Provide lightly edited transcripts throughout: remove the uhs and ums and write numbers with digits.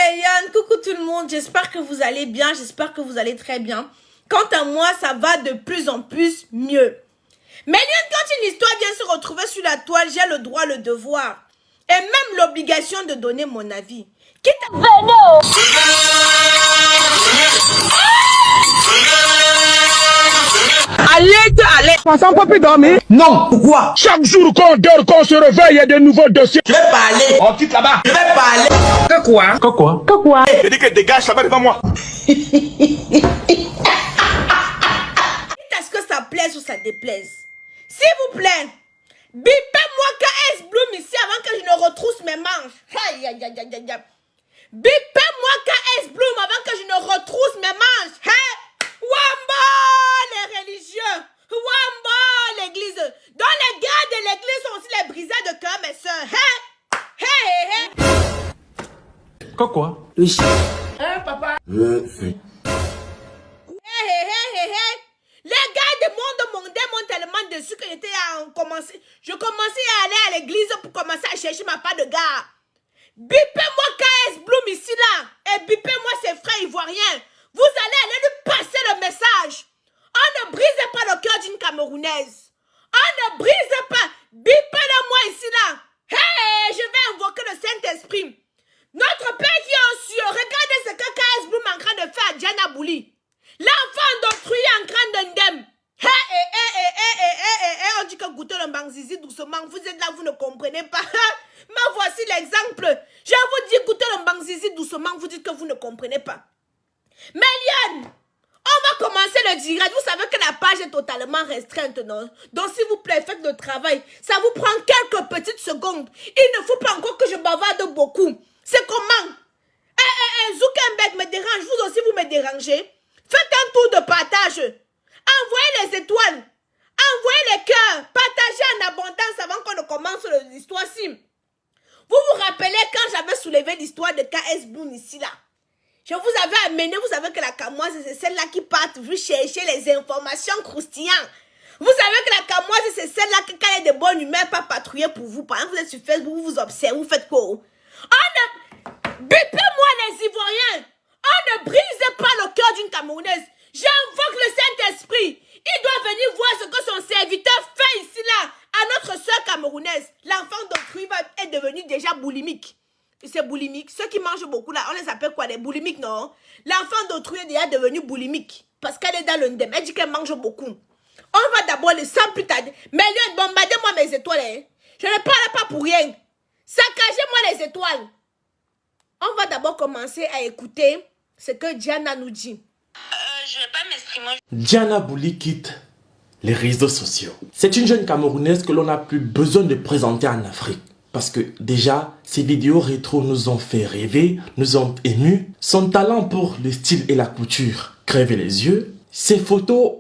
c'est Yann, coucou tout le monde, j'espère que vous allez bien, j'espère que vous allez très bien. Quant à moi, ça va de plus en plus mieux. Mais Yann, quand une histoire vient se retrouver sur la toile, j'ai le droit, le devoir, et même l'obligation de donner mon avis. Quitte à... Allez. Pensons pas plus dormir? Non, pourquoi? Chaque jour qu'on dort, qu'on se réveille, il y a de nouveaux dossiers. Je vais parler. On quitte là-bas. Je vais parler. Que quoi? Que quoi? Que quoi? Je dis que dégage là-bas devant moi. Quitte à ce que ça plaise ou ça déplaise. S'il vous plaît, bipez-moi KS Bloom ici avant que je ne retrousse mes manches. Aïe, aïe, aïe, aïe, aïe. Bipez-moi KS Bloom avant que je ne retrousse mes manches. Hey! Wamba, les religieux. Wamba, l'église. Dans les gars de l'église sont aussi les brisés de cœur, mes soeurs. Hey! Hey, hey. Quoi? Oui. Hein, papa? Hey, hey, hey, hey. Les gars de monde m'ont tellement dessus que je commençais à aller à l'église pour commencer à chercher ma part de gars. Bipez-moi KS Bloom ici là. Et bipez-moi ses frères ivoiriens. Vous allez aller lui passer le message. On ne brise pas le cœur d'une Camerounaise. On ne brise pas. Bipez-le-moi ici là. Hey, je vais invoquer le Saint-Esprit. Notre Père qui est aux cieux, regardez ce que KS Bloom est en train de faire à Diana Bouli. L'enfant d'autrui est en train d'endem. On dit que goûtez le bangzizi doucement. Vous êtes là, vous ne comprenez pas. Mais voici l'exemple. Je vous dis goûtez le bangzizi doucement. Vous dites que vous ne comprenez pas. Mais Liane, on va commencer le direct. Vous savez que la page est totalement restreinte, non? Donc s'il vous plaît, faites le travail. Ça vous prend quelques petites secondes. Il ne faut pas encore que je bavarde beaucoup. C'est comment? Zuckerberg me dérange. Vous aussi, vous me dérangez. Faites un tour de partage. Envoyez les étoiles. Envoyez les cœurs. Partagez en abondance avant qu'on ne commence l'histoire-ci. Vous vous rappelez quand j'avais soulevé l'histoire de KS Bloom ici, là? Je vous avais amené, vous savez que la camoise, c'est celle-là qui part toujours chercher les informations croustillantes. Vous savez que la camoise, c'est celle-là qui, quand il y a de bonne humeur, pas patrouiller pour vous. Par exemple, vous êtes sur Facebook, vous vous observez, vous faites quoi? Bipez-moi les Ivoiriens. On ne brise pas le cœur d'une Camerounaise. J'invoque le Saint-Esprit. Il doit venir voir ce que son serviteur fait ici, là, à notre soeur camerounaise. L'enfant d'autrui est devenu déjà boulimique. C'est boulimique. Ceux qui mangent beaucoup, là, on les appelle quoi? Des boulimiques, non? L'enfant d'autrui est déjà devenu boulimique. Parce qu'elle est dans le ndem. Elle dit qu'elle mange beaucoup. On va d'abord le sans plus tarder. Mais lui, bombardez-moi mes étoiles. Hein. Je ne parle pas pour rien. Saccagez-moi les étoiles. On va d'abord commencer à écouter ce que Diana nous dit. Je vais pas m'exprimer. Diana Bouli quitte les réseaux sociaux. C'est une jeune Camerounaise que l'on n'a plus besoin de présenter en Afrique. Parce que déjà, ces vidéos rétro nous ont fait rêver, nous ont émus. Son talent pour le style et la couture crève les yeux. Ses photos,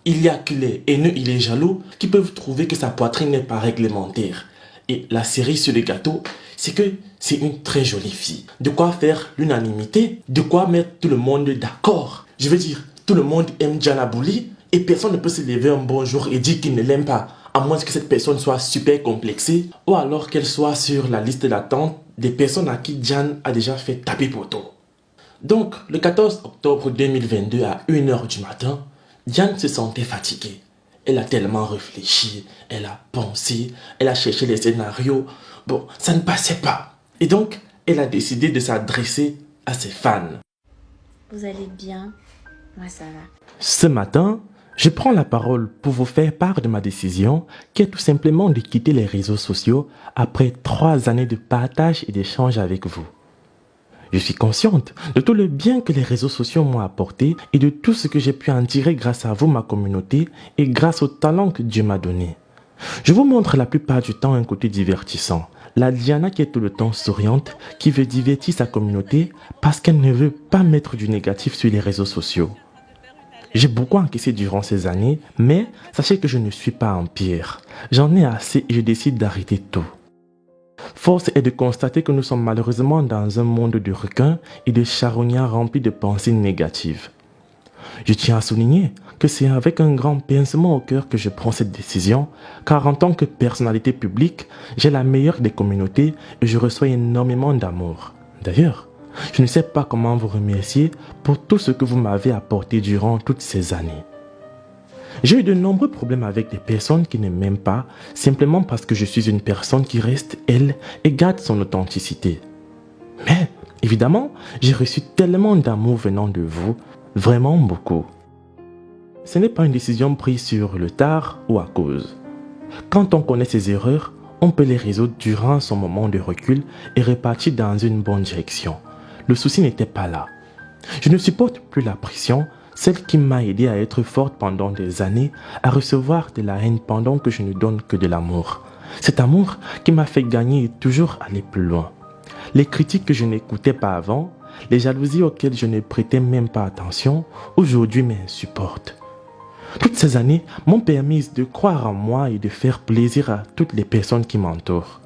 il y a que les haineux et les jaloux qui peuvent trouver que sa poitrine n'est pas réglementaire. Et la cerise sur le gâteau, c'est que c'est une très jolie fille. De quoi faire l'unanimité, de quoi mettre tout le monde d'accord. Je veux dire, tout le monde aime Diana Bouli et personne ne peut se lever un bon jour et dire qu'il ne l'aime pas. À moins que cette personne soit super complexée ou alors qu'elle soit sur la liste d'attente des personnes à qui Diane a déjà fait taper poteau. Donc, le 14 octobre 2022 à 1h du matin, Diane se sentait fatiguée. Elle a tellement réfléchi, elle a pensé, elle a cherché les scénarios. Bon, ça ne passait pas. Et donc, elle a décidé de s'adresser à ses fans. Vous allez bien? Moi, ça va. Ce matin, je prends la parole pour vous faire part de ma décision qui est tout simplement de quitter les réseaux sociaux après 3 années de partage et d'échange avec vous. Je suis consciente de tout le bien que les réseaux sociaux m'ont apporté et de tout ce que j'ai pu en tirer grâce à vous, ma communauté, et grâce au talent que Dieu m'a donné. Je vous montre la plupart du temps un côté divertissant. La Diana qui est tout le temps souriante, qui veut divertir sa communauté parce qu'elle ne veut pas mettre du négatif sur les réseaux sociaux. J'ai beaucoup encaissé durant ces années, mais sachez que je ne suis pas en pierre. J'en ai assez et je décide d'arrêter tout. Force est de constater que nous sommes malheureusement dans un monde de requins et de charognards remplis de pensées négatives. Je tiens à souligner que c'est avec un grand pincement au cœur que je prends cette décision, car en tant que personnalité publique, j'ai la meilleure des communautés et je reçois énormément d'amour. D'ailleurs, Je ne sais pas comment vous remercier pour tout ce que vous m'avez apporté durant toutes ces années. J'ai eu de nombreux problèmes avec des personnes qui ne m'aiment pas, simplement parce que je suis une personne qui reste elle et garde son authenticité. Mais, évidemment, j'ai reçu tellement d'amour venant de vous, vraiment beaucoup. Ce n'est pas une décision prise sur le tard ou à cause. Quand on connaît ses erreurs, on peut les résoudre durant son moment de recul et repartir dans une bonne direction. Le souci n'était pas là. Je ne supporte plus la pression, celle qui m'a aidé à être forte pendant des années, à recevoir de la haine pendant que je ne donne que de l'amour. Cet amour qui m'a fait gagner et toujours aller plus loin. Les critiques que je n'écoutais pas avant, les jalousies auxquelles je ne prêtais même pas attention, aujourd'hui m'insupportent. Toutes ces années m'ont permis de croire en moi et de faire plaisir à toutes les personnes qui m'entourent.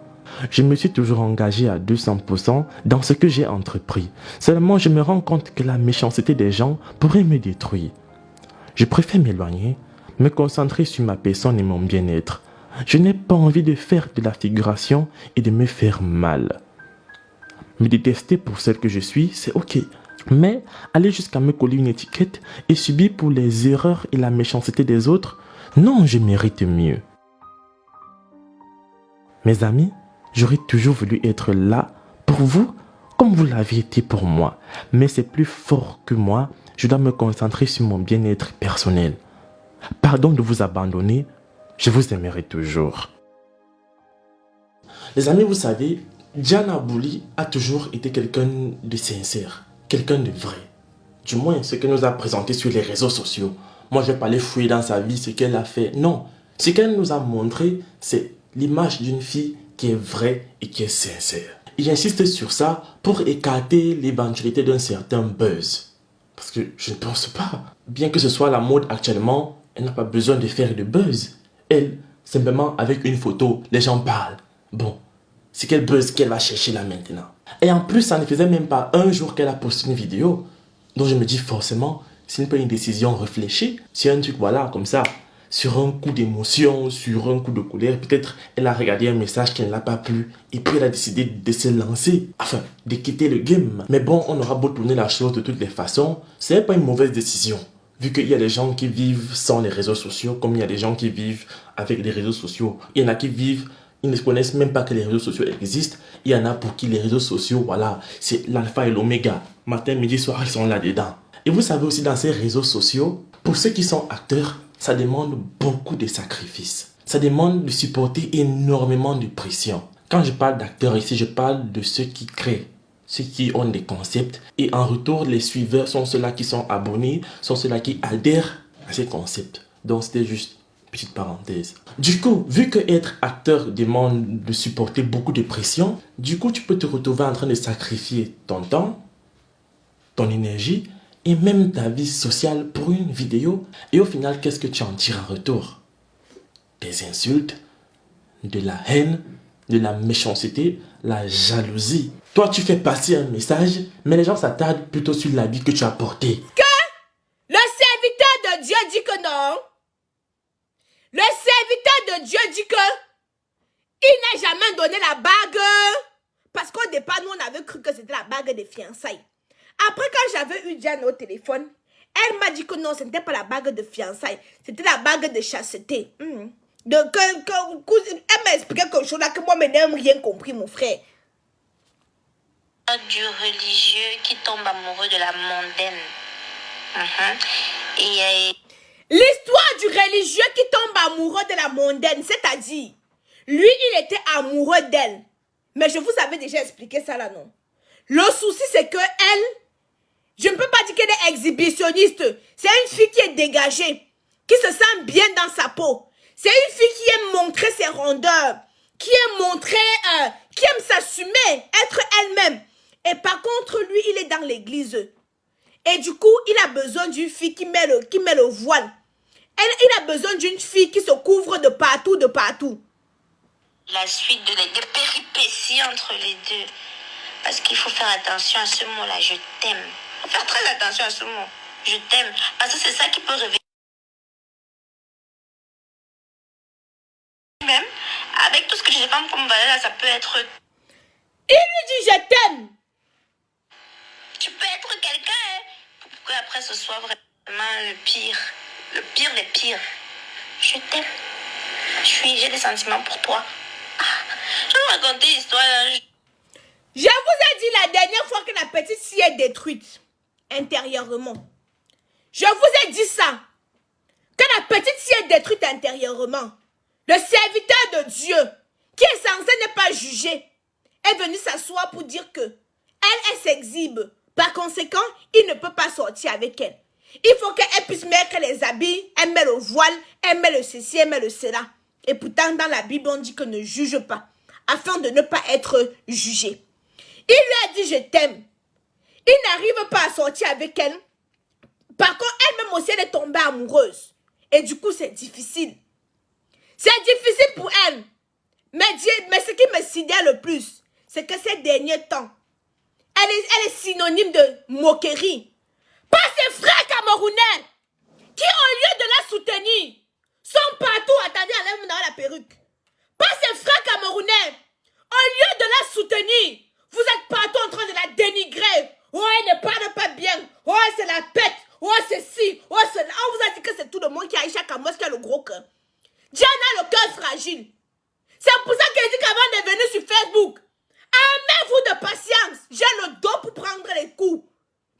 Je me suis toujours engagé à 200% dans ce que j'ai entrepris. Seulement, je me rends compte que la méchanceté des gens pourrait me détruire. Je préfère m'éloigner, me concentrer sur ma personne et mon bien-être. Je n'ai pas envie de faire de la figuration et de me faire mal. Me détester pour celle que je suis, c'est ok. Mais aller jusqu'à me coller une étiquette et subir pour les erreurs et la méchanceté des autres, non, je mérite mieux. Mes amis, j'aurais toujours voulu être là pour vous comme vous l'avez été pour moi. Mais c'est plus fort que moi, je dois me concentrer sur mon bien-être personnel. Pardon de vous abandonner, je vous aimerai toujours. Les amis, vous savez, Diana Abouli a toujours été quelqu'un de sincère, quelqu'un de vrai. Du moins, ce qu'elle nous a présenté sur les réseaux sociaux. Moi, je ne vais pas aller fouiller dans sa vie ce qu'elle a fait. Non, ce qu'elle nous a montré, c'est l'image d'une fille qui est vraie et qui est sincère. Et j'insiste sur ça pour écarter l'éventualité d'un certain buzz. Parce que je ne pense pas, bien que ce soit la mode actuellement, elle n'a pas besoin de faire de buzz. Elle, simplement avec une photo, les gens parlent. Bon, c'est quel buzz qu'elle va chercher là maintenant. Et en plus, ça ne faisait même pas un jour qu'elle a posté une vidéo. Donc je me dis forcément, ce n'est pas une décision réfléchie. C'est un truc, voilà, comme ça, sur un coup d'émotion, sur un coup de colère. Peut-être elle a regardé un message qui ne l'a pas plu. Et puis elle a décidé de se lancer, enfin, de quitter le game. Mais bon, on aura beau tourner la chose de toutes les façons. Ce n'est pas une mauvaise décision. Vu qu'il y a des gens qui vivent sans les réseaux sociaux, comme il y a des gens qui vivent avec les réseaux sociaux. Il y en a qui vivent, ils ne connaissent même pas que les réseaux sociaux existent. Il y en a pour qui les réseaux sociaux, voilà, c'est l'alpha et l'oméga. Matin, midi, soir, ils sont là-dedans. Et vous savez aussi, dans ces réseaux sociaux, pour ceux qui sont acteurs, ça demande beaucoup de sacrifices. Ça demande de supporter énormément de pression. Quand je parle d'acteurs ici, je parle de ceux qui créent, ceux qui ont des concepts. Et en retour, les suiveurs sont ceux-là qui sont abonnés, sont ceux-là qui adhèrent à ces concepts. Donc c'était juste une petite parenthèse. Du coup, vu que être acteur demande de supporter beaucoup de pression, du coup, tu peux te retrouver en train de sacrifier ton temps, ton énergie, et même ta vie sociale pour une vidéo. Et au final, qu'est-ce que tu en tires en retour? Des insultes, de la haine, de la méchanceté, la jalousie. Toi, tu fais passer un message, mais les gens s'attardent plutôt sur la vie que tu as portée. Que le serviteur de Dieu dit que non. Le serviteur de Dieu dit que il n'a jamais donné la bague. Parce qu'au départ, nous, on avait cru que c'était la bague des fiançailles. Après, quand j'avais eu Diane au téléphone, elle m'a dit que non, ce n'était pas la bague de fiançailles. C'était la bague de chasteté. Elle m'a expliqué quelque chose là que moi, je n'ai rien compris, mon frère. Du religieux qui tombe amoureux de la mondaine. L'histoire du religieux qui tombe amoureux de la mondaine, c'est-à-dire, lui, il était amoureux d'elle. Mais je vous avais déjà expliqué ça là, non? Le souci, c'est que elle, je ne peux pas dire qu'elle est exhibitionniste. C'est une fille qui est dégagée, qui se sent bien dans sa peau. C'est une fille qui aime montrer ses rondeurs, qui aime montrer, qui aime s'assumer, être elle-même. Et par contre, lui, il est dans l'église. Et du coup, il a besoin d'une fille qui met le voile. Il a besoin d'une fille qui se couvre de partout, de partout. La suite des péripéties entre les deux. Parce qu'il faut faire attention à ce mot-là, je t'aime. Il faut faire très attention à ce mot, je t'aime. Parce que c'est ça qui peut révéler. Même, avec tout ce que je sais pas comme valeur, ça peut être... Il lui dit je t'aime. ce soit vraiment le pire des pires. Je t'aime. J'ai des sentiments pour toi. Je vais vous raconter l'histoire. Je vous ai dit la dernière fois que la petite fille est détruite intérieurement. Je vous ai dit ça. Que la petite fille est détruite intérieurement. Le serviteur de Dieu, qui est censé ne pas juger, est venu s'asseoir pour dire que elle s'exhibe. Par conséquent, il ne peut pas sortir avec elle. Il faut qu'elle puisse mettre les habits, elle met le voile, elle met le ceci, elle met le cela. Et pourtant, dans la Bible, on dit que ne juge pas, afin de ne pas être jugé. Il lui a dit, je t'aime. Il n'arrive pas à sortir avec elle. Par contre, elle-même aussi, elle est tombée amoureuse. Et du coup, c'est difficile. C'est difficile pour elle. Mais ce qui me sidère le plus, c'est que ces derniers temps, elle est synonyme de moquerie. Pas ses frères camerounais qui, au lieu de la soutenir, sont partout. Attendez, elle est dans la perruque. Pas ses frères camerounais. Au lieu de la soutenir, vous êtes partout en train de la dénigrer. Oh, elle ne parle pas bien. Oh, c'est la pète. Oh, c'est ci. Oh, c'est là. On vous a dit que c'est tout le monde qui a Isaac Amos qui a le gros cœur. Diane a le cœur fragile. C'est pour ça qu'elle dit qu'avant de venir sur Facebook, armez-vous de patience. J'ai le dos pour prendre les coups.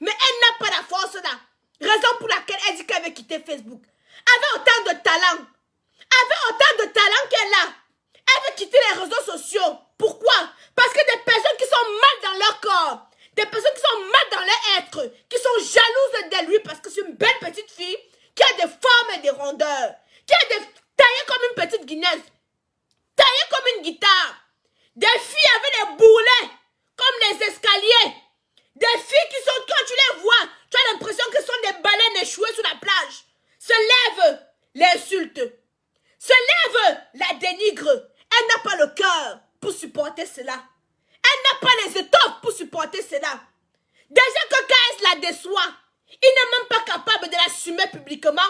Mais elle n'a pas la force là. Raison pour laquelle elle dit qu'elle veut quitter Facebook. Avec autant de talent. Avec autant de talent qu'elle a. Elle veut quitter les réseaux sociaux. Pourquoi? Parce que des personnes qui sont mal dans leur corps, des personnes qui sont mal dans leur être, qui sont jalouses de lui parce que c'est une belle petite fille qui a des formes et des rondeurs, qui a des taillées comme une petite guineuse, taillées comme une guitare. Des filles avec des bourrelets, comme les escaliers. Des filles qui sont, quand tu les vois, tu as l'impression que ce sont des baleines échouées sur la plage. Se lève, l'insulte. Se lève, la dénigre. Elle n'a pas le cœur pour supporter cela. Elle n'a pas les étoffes pour supporter cela. Déjà que KS la déçoit, il n'est même pas capable de l'assumer publiquement,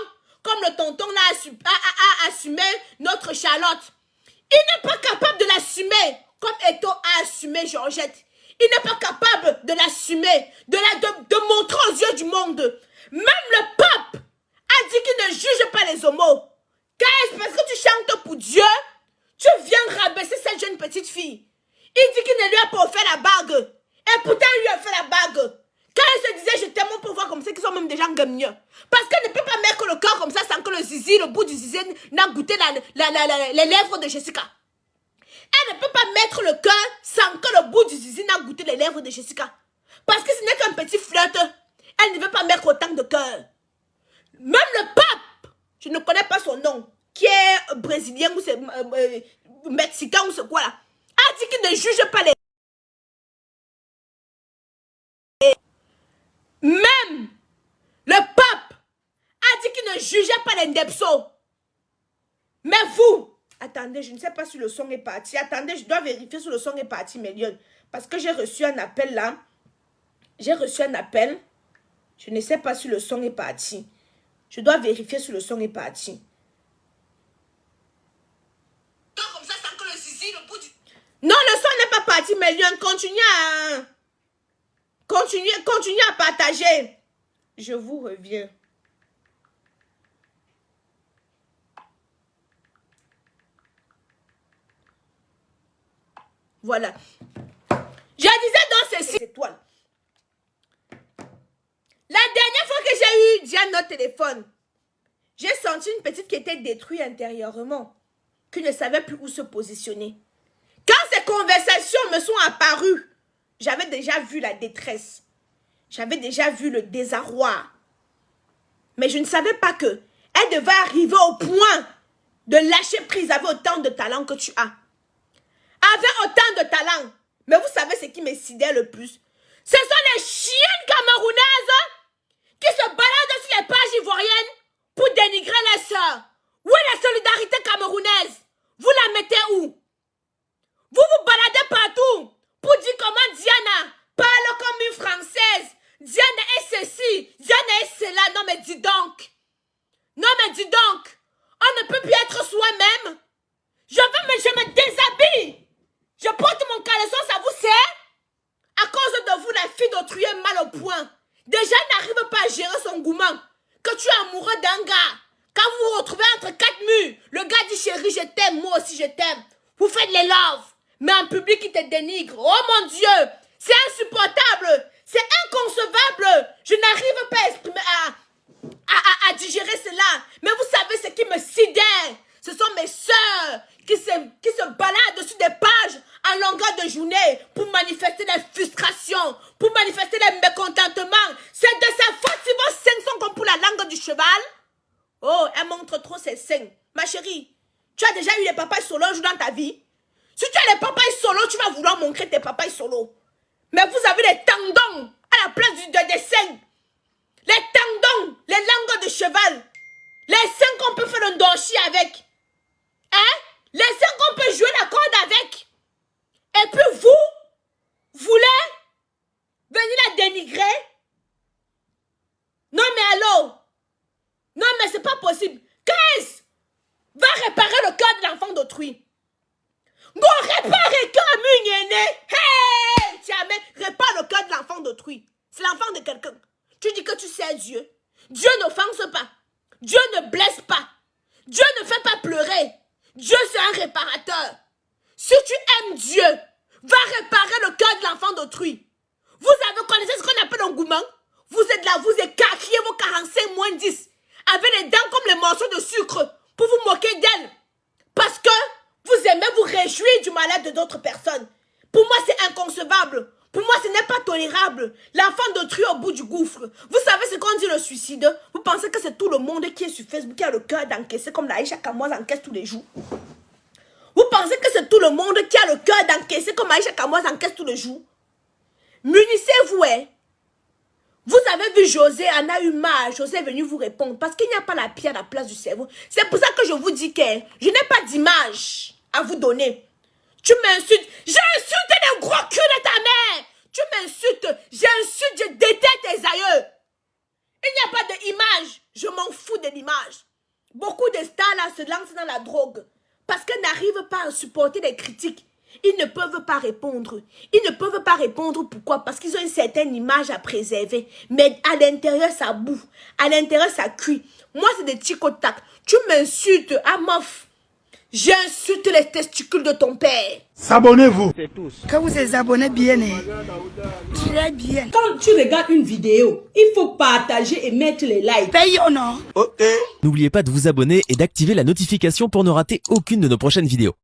comme le tonton a assumé notre Charlotte. Il n'est pas capable de l'assumer, comme Eto a assumé Georgette. Il n'est pas capable de l'assumer, de montrer aux yeux du monde. Même le pape a dit qu'il ne juge pas les homos. KS, parce que tu chantes pour Dieu, tu viens rabaisser cette jeune petite fille. Il dit qu'il ne lui a pas offert la bague. Et pourtant, il lui a fait la bague. Quand il se disait, je t'aime, on peut voir comme ça qu'ils sont même des gens mieux. Parce qu'elle ne peut pas mettre le corps comme ça sans que le zizi, le bout du zizi n'a goûté les lèvres de Jessica. Elle ne peut pas mettre le cœur sans que le bout du zizi n'a goûté les lèvres de Jessica. Parce que ce n'est qu'un petit flirt. Elle ne veut pas mettre autant de cœur. Même le pape, je ne connais pas son nom, qui est brésilien ou c'est mexicain ou c'est quoi là, a dit qu'il ne juge pas les... Même le pape a dit qu'il ne jugeait pas les Ndepso. Mais vous, attendez, je ne sais pas si le son est parti. Attendez, je dois vérifier si le son est parti, Mélion. Parce que j'ai reçu un appel là. J'ai reçu un appel. Je ne sais pas si le son est parti. Je dois vérifier si le son est parti. Comme ça, sans que le zizi, le bout du... Non, le son n'est pas parti, Mélion. Continuez à partager. Je vous reviens. Voilà. Je disais dans ces 6 étoiles. La dernière fois que j'ai eu Diane au téléphone, j'ai senti une petite qui était détruite intérieurement, qui ne savait plus où se positionner. Quand ces conversations me sont apparues, j'avais déjà vu la détresse. J'avais déjà vu le désarroi. Mais je ne savais pas que elle devait arriver au point de lâcher prise avec autant de talent que tu as. Avec autant de talent. Mais vous savez ce qui me sidère le plus? Ce sont les chiennes camerounaises qui se baladent sur les pages ivoiriennes pour dénigrer les sœurs. Où est la solidarité camerounaise? Vous la mettez où? Vous vous baladez partout pour dire comment Diana parle comme une Française. Diana est ceci, Diana est cela. Non mais dis donc. Non mais dis donc. On ne peut plus être soi-même. Je me déshabille. Je porte mon caleçon, ça vous sert? À cause de vous, la fille d'autrui est mal au point. Déjà, n'arrive pas à gérer son gourmand. Que tu es amoureux d'un gars. Quand vous vous retrouvez entre 4 murs, le gars dit chérie, je t'aime, moi aussi je t'aime. Vous faites les loves. Mais en public, il te dénigre. Oh mon Dieu, c'est insupportable. C'est inconcevable. Je n'arrive pas à exprimer, à digérer cela. Mais vous savez ce qui me sidère. Ce sont mes sœurs qui se baladent sur des pages en longueur de journée pour manifester des frustrations, pour manifester des mécontentements. C'est de sa faute si vos seins sont comme pour la langue du cheval. Oh, elle montre trop ses seins. Ma chérie, tu as déjà eu les papayes solo un jour dans ta vie? Si tu as les papayes solo, tu vas vouloir montrer tes papayes solo. Mais vous avez des tendons à la place des seins. Les tendons, les langues de cheval. Les seins qu'on peut faire un dorchi avec. Hein? Les seins qu'on peut jouer la corde avec. Et puis vous voulez venir la dénigrer? Non mais allô? Non mais c'est pas possible. 15 va réparer le cœur de l'enfant d'autrui. Go réparer cœur mugnéné. Hey! Jamais répare le cœur de l'enfant d'autrui. C'est l'enfant de quelqu'un. Tu dis que tu sais Dieu. Dieu n'offense pas. Dieu ne blesse pas. Dieu ne fait pas pleurer. Dieu c'est un réparateur. Si tu aimes Dieu, va réparer le cœur de l'enfant d'autrui. Vous avez connaissé ce qu'on appelle un gourmand? Vous êtes là, vous écarquillez vos 45 moins 10 avec les dents comme les morceaux de sucre pour vous moquer d'elle. Parce que vous aimez vous réjouir du malheur de d'autres personnes. Pour moi, c'est inconcevable. Pour moi, ce n'est pas tolérable. L'enfant d'autrui au bout du gouffre. Vous savez ce qu'on dit le suicide? Vous pensez que c'est tout le monde qui est sur Facebook qui a le cœur d'encaisser comme la Aïcha Kamoise encaisse tous les jours? Vous pensez que c'est tout le monde qui a le cœur d'encaisser comme Aïcha Kamoise encaisse tous les jours? Munissez-vous, hein? Vous avez vu José, en a eu marre. José est venu vous répondre parce qu'il n'y a pas la pierre à la place du cerveau. C'est pour ça que je vous dis que je n'ai pas d'image à vous donner. Tu m'insultes. J'ai insulté le gros cul de ta mère. Tu m'insultes. J'insulte, je déteste tes aïeux. Il n'y a pas d'image. Je m'en fous de l'image. Beaucoup de stars là se lancent dans la drogue parce qu'elles n'arrivent pas à supporter les critiques. Ils ne peuvent pas répondre. Ils ne peuvent pas répondre. Pourquoi? Parce qu'ils ont une certaine image à préserver. Mais à l'intérieur, ça boue. À l'intérieur, ça cuit. Moi, c'est des ticotac. Tu m'insultes, ah mof. J'insulte les testicules de ton père. S'abonnez-vous. Quand vous êtes abonnés bien, très bien. Quand tu regardes une vidéo, il faut partager et mettre les likes. Payons, non? Ok. N'oubliez pas de vous abonner et d'activer la notification pour ne rater aucune de nos prochaines vidéos.